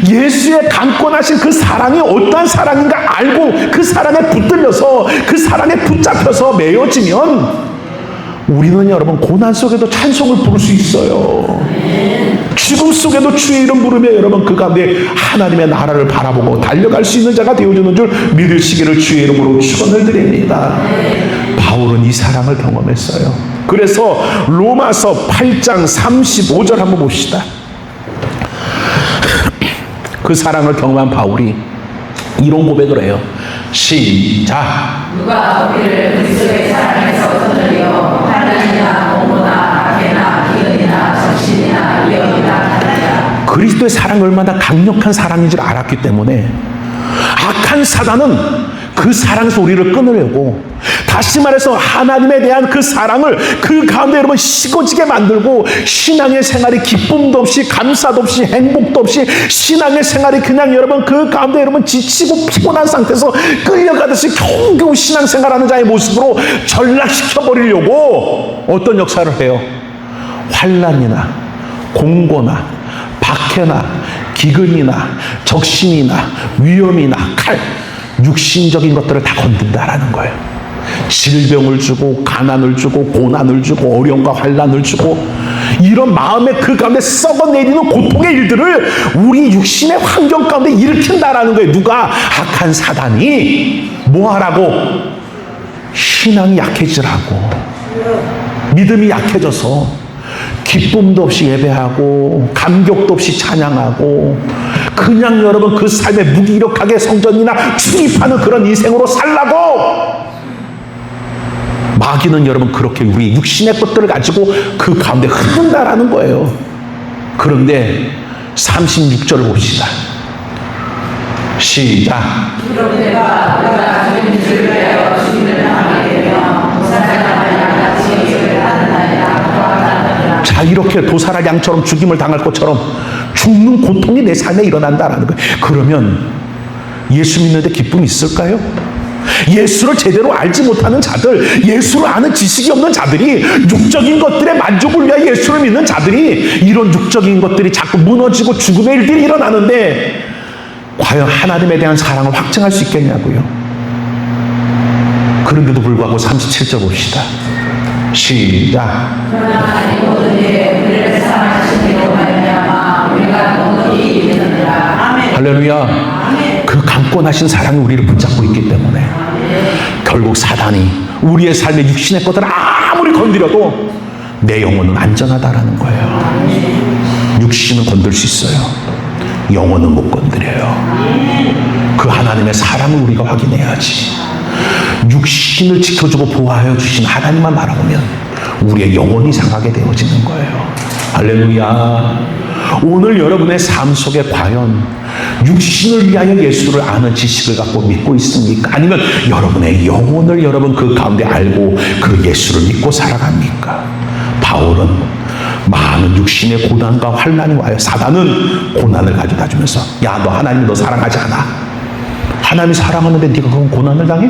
예수의 강권하신 그 사랑이 어떠한 사랑인가 알고 그 사랑에 붙들려서 그 사랑에 붙잡혀서 매여지면 우리는 여러분 고난 속에도 찬송을 부를 수 있어요. 죽음 속에도 주의 이름 부르며 여러분 그 가운데 하나님의 나라를 바라보고 달려갈 수 있는 자가 되어주는 줄 믿으시기를 주의 이름으로 축원을 드립니다. 바울은 이 사랑을 경험했어요. 그래서 로마서 8장 35절 한번 봅시다. 그 사랑을 경험한 바울이 이런 고백을 해요. 시작. 누가 우리를 그리스도의 사랑에서 얻으려 하나님이나 공로나 박해나 기근이나 적신이나 위험이나 하느냐. 그리스도의 사랑이 얼마나 강력한 사랑인 줄 알았기 때문에 악한 사단은 그 사랑에서 우리를 끊으려고 다시 말해서 하나님에 대한 그 사랑을 그 가운데 여러분 식어지게 만들고 신앙의 생활이 기쁨도 없이 감사도 없이 행복도 없이 신앙의 생활이 그냥 여러분 그 가운데 여러분 지치고 피곤한 상태에서 끌려가듯이 겨우겨우 신앙생활하는 자의 모습으로 전락시켜버리려고 어떤 역사를 해요? 환난이나 공고나 박해나 기근이나 적신이나 위험이나 칼, 육신적인 것들을 다 건든다라는 거예요. 질병을 주고 가난을 주고 고난을 주고 어려움과 환난을 주고 이런 마음의 그 가운데 썩어내리는 고통의 일들을 우리 육신의 환경 가운데 일으킨다라는 거예요. 누가? 악한 사단이 뭐하라고? 신앙이 약해지라고. 믿음이 약해져서 기쁨도 없이 예배하고 감격도 없이 찬양하고 그냥 여러분 그 삶에 무기력하게 성전이나 출입하는 그런 인생으로 살라고 마귀는 여러분 그렇게 우리 육신의 것들을 가지고 그 가운데 흐른다라는 거예요. 그런데 36절을 봅시다. 시작. 그럼 내가 주님 주를 위하여 죽임을 당하게 되면 도살자마냥 같이 일을 하는 날이라. 자, 이렇게 도살할 양처럼 죽임을 당할 것처럼 죽는 고통이 내 삶에 일어난다라는 거예요. 그러면 예수 믿는데 기쁨이 있을까요? 예수를 제대로 알지 못하는 자들, 예수를 아는 지식이 없는 자들이 육적인 것들의 만족을 위하여 예수를 믿는 자들이 이런 육적인 것들이 자꾸 무너지고 죽음의 일들이 일어나는데 과연 하나님에 대한 사랑을 확증할 수 있겠냐고요. 그런데도 불구하고 37절 봅시다. 시작. 그러나 하나님 모든 일에 우리를 사랑하시기로 말미암아 우리가 넉넉히 이르느니라. 아멘. 할렐루야. 그 강권하신 사랑이 우리를 붙잡고 있기 때문에 결국 사단이 우리의 삶의 육신의 것들을 아무리 건드려도 내 영혼은 안전하다라는 거예요. 육신은 건들 수 있어요. 영혼은 못 건드려요. 그 하나님의 사랑을 우리가 확인해야지. 육신을 지켜주고 보호하여 주신 하나님만 바라보면 우리의 영혼이 상하게 되어지는 거예요. 할렐루야. 오늘 여러분의 삶 속에 과연 육신을 위하여 예수를 아는 지식을 갖고 믿고 있습니까? 아니면 여러분의 영혼을 여러분 그 가운데 알고 그 예수를 믿고 살아갑니까? 바울은 많은 육신의 고난과 환난이 와요. 사단은 고난을 가져다 주면서 야, 너 하나님이 너 사랑하지 않아? 하나님이 사랑하는데 네가 그건 고난을 당해?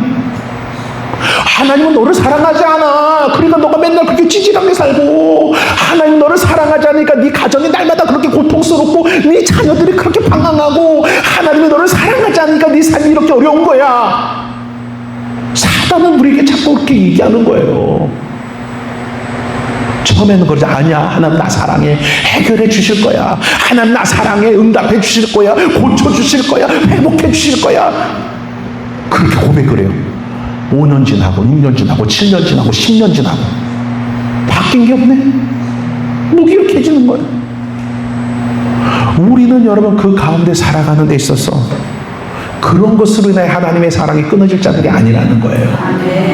하나님은 너를 사랑하지 않아. 그러니까 너가 맨날 그렇게 찌질하게 살고, 하나님 너를 사랑하지 않으니까 네 가정이 날마다 그렇게 고통스럽고 네 자녀들이 그렇게 방황하고, 하나님이 너를 사랑하지 않으니까 네 삶이 이렇게 어려운 거야. 사단은 우리에게 자꾸 그렇게 얘기하는 거예요. 처음에는 그러지. 아니야, 하나님 나 사랑해, 해결해 주실 거야. 하나님 나 사랑해, 응답해 주실 거야, 고쳐 주실 거야, 회복해 주실 거야. 그렇게 고백을 해요. 5년 지나고 6년 지나고 7년 지나고 10년 지나고 바뀐 게 없네. 무기력해지는 거예요. 우리는 여러분 그 가운데 살아가는 데 있어서 그런 것으로 인해 하나님의 사랑이 끊어질 자들이 아니라는 거예요.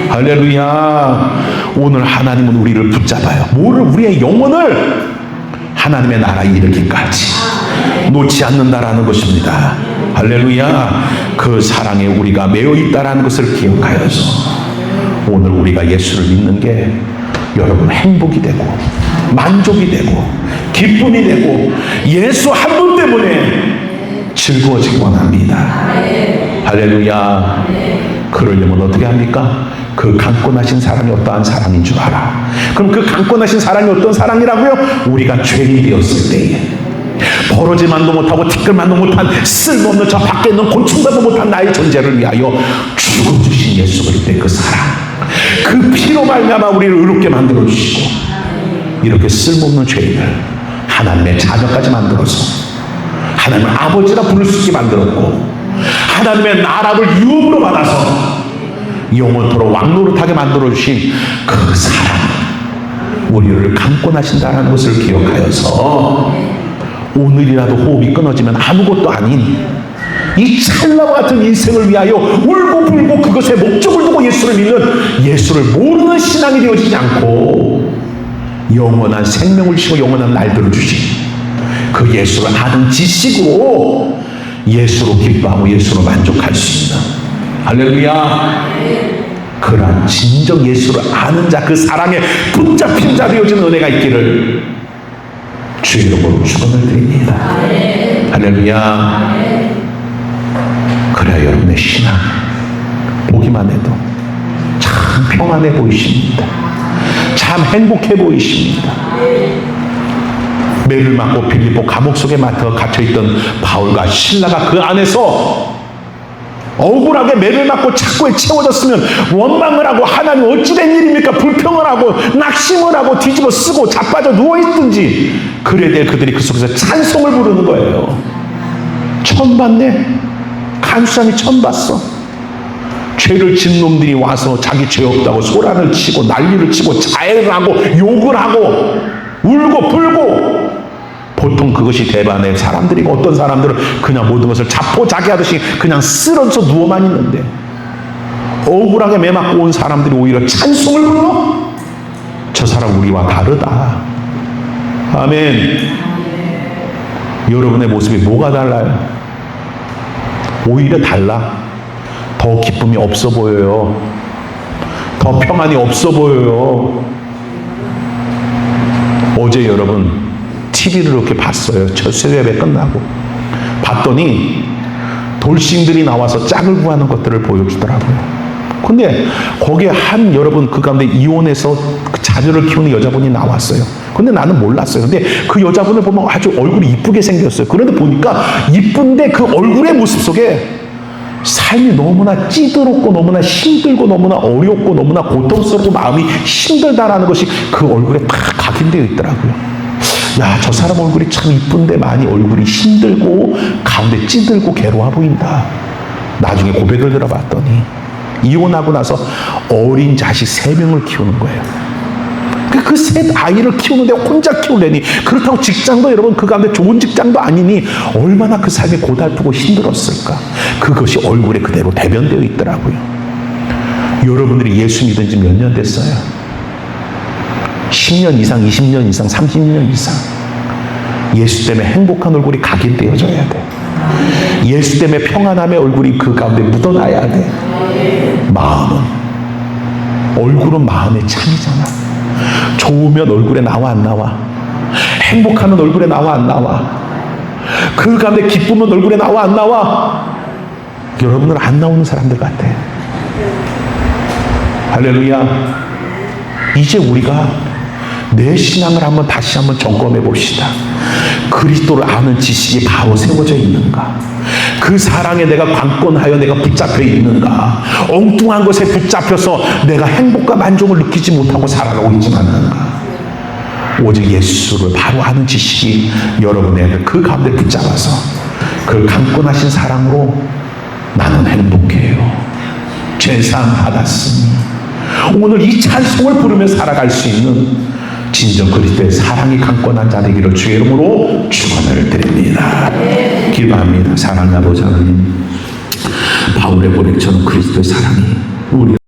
할렐루야. 오늘 하나님은 우리를 붙잡아요. 뭐를? 우리의 영혼을 하나님의 나라에 이르기까지 놓지 않는다라는 것입니다. 할렐루야. 그 사랑에 우리가 매여 있다라는 것을 기억하여서 오늘 우리가 예수를 믿는 게 여러분 행복이 되고 만족이 되고 기쁨이 되고 예수 한 분 때문에 즐거워지기 원합니다. 할렐루야. 그러려면 어떻게 합니까? 그 강권하신 사랑이 어떠한 사랑인 줄 알아. 그럼 그 강권하신 사랑이 어떤 사랑이라고요? 우리가 죄인이 되었을 때에 버러지만도 못하고 티끌만도 못한 쓸모없는 저 밖에 있는 곤충만도 못한 나의 존재를 위하여 죽어주신 예수 그리스도의 그 사랑, 그 피로 말미암아 우리를 의롭게 만들어 주시고 이렇게 쓸모없는 죄인을 하나님의 자녀까지 만들어서 하나님을 아버지라 부를 수 있게 만들었고 하나님의 나라를 유업으로 받아서 영원토록 왕노릇하게 만들어 주신 그 사랑, 우리를 강권하신다는 것을 기억하여서 오늘이라도 호흡이 끊어지면 아무것도 아닌 이 찰나와 같은 인생을 위하여 울고 불고 그것에 목적을 두고 예수를 믿는 예수를 모르는 신앙이 되어지지 않고 영원한 생명을 주시고 영원한 날들을 주신 그 예수를 아는 지식으로 예수로 기뻐하고 예수로 만족할 수 있는, 할렐루야, 그러한 진정 예수를 아는 자, 그 사랑에 붙잡힌 자 되어지는 은혜가 있기를 주의 이름으로 축원을 드립니다. 할렐루야. 그래야 여러분의 신앙 보기만 해도 참 평안해 보이십니다. 참 행복해 보이십니다. 매를 맞고 빌립보 감옥 속에 갇혀있던 바울과 실라가 그 안에서 억울하게 매를 맞고 착고에 채워졌으면 원망을 하고 하나님 어찌된 일입니까? 불평을 하고 낙심을 하고 뒤집어 쓰고 자빠져 누워있든지 그래야 될 그들이 그 속에서 찬송을 부르는 거예요. 처음 봤네. 간수장이 처음 봤어. 죄를 진 놈들이 와서 자기 죄 없다고 소란을 치고 난리를 치고 자해를 하고 욕을 하고 울고 불고, 보통 그것이 대반의 사람들이고 어떤 사람들은 그냥 모든 것을 자포자기하듯이 그냥 쓰러져 누워만 있는데 억울하게 매맞고 온 사람들이 오히려 찬송을 불러? 저 사람 우리와 다르다. 아멘. 여러분의 모습이 뭐가 달라요? 오히려 달라. 더 기쁨이 없어 보여요. 더 평안이 없어 보여요. 어제 여러분 TV를 이렇게 봤어요. 첫 세례배 끝나고 봤더니 돌싱들이 나와서 짝을 구하는 것들을 보여주더라고요. 근데 거기에 한 여러분 그 가운데 이혼해서 그 자녀를 키우는 여자분이 나왔어요. 근데 나는 몰랐어요. 근데 그 여자분을 보면 아주 얼굴이 이쁘게 생겼어요. 그런데 보니까 이쁜데 그 얼굴의 모습 속에 삶이 너무나 찌들었고 너무나 힘들고 너무나 어렵고 너무나 고통스럽고 마음이 힘들다라는 것이 그 얼굴에 다 각인되어 있더라고요. 야, 저 사람 얼굴이 참 이쁜데 많이 얼굴이 힘들고 가운데 찌들고 괴로워 보인다. 나중에 고백을 들어봤더니 이혼하고 나서 어린 자식 3명을 키우는 거예요. 그 셋 아이를 키우는데 혼자 키우려니, 그렇다고 직장도 여러분 그 가운데 좋은 직장도 아니니 얼마나 그 삶이 고달프고 힘들었을까. 그것이 얼굴에 그대로 대변되어 있더라고요. 여러분들이 예수 믿은 지 몇 년 됐어요? 10년 이상, 20년 이상, 30년 이상. 예수 때문에 행복한 얼굴이 각인되어져야 돼. 예수 때문에 평안함의 얼굴이 그 가운데 묻어나야 돼. 마음은, 얼굴은 마음의 창이잖아. 좋으면 얼굴에 나와 안 나와? 행복하면 얼굴에 나와 안 나와? 그 가운데 기쁘면 얼굴에 나와 안 나와? 여러분은 안 나오는 사람들 같아. 할렐루야. 이제 우리가 내 신앙을 다시 한번 점검해 봅시다. 그리스도를 아는 지식이 바로 세워져 있는가? 그 사랑에 내가 관건하여 내가 붙잡혀 있는가? 엉뚱한 것에 붙잡혀서 내가 행복과 만족을 느끼지 못하고 살아가고 있지 않는가? 오직 예수를 바로 아는 지식이 여러분의 그 가운데 붙잡아서 그 강권하신 사랑으로 나는 행복해요. 죄사함 받았으니 오늘 이 찬송을 부르며 살아갈 수 있는 진정 그리스도의 사랑이 강권한 자 되기를 주의 이름으로 축원을 드립니다. 기도합니다. 사랑하는 아버지 하나님, 바울의 고백처럼 그리스도의 사랑이 우리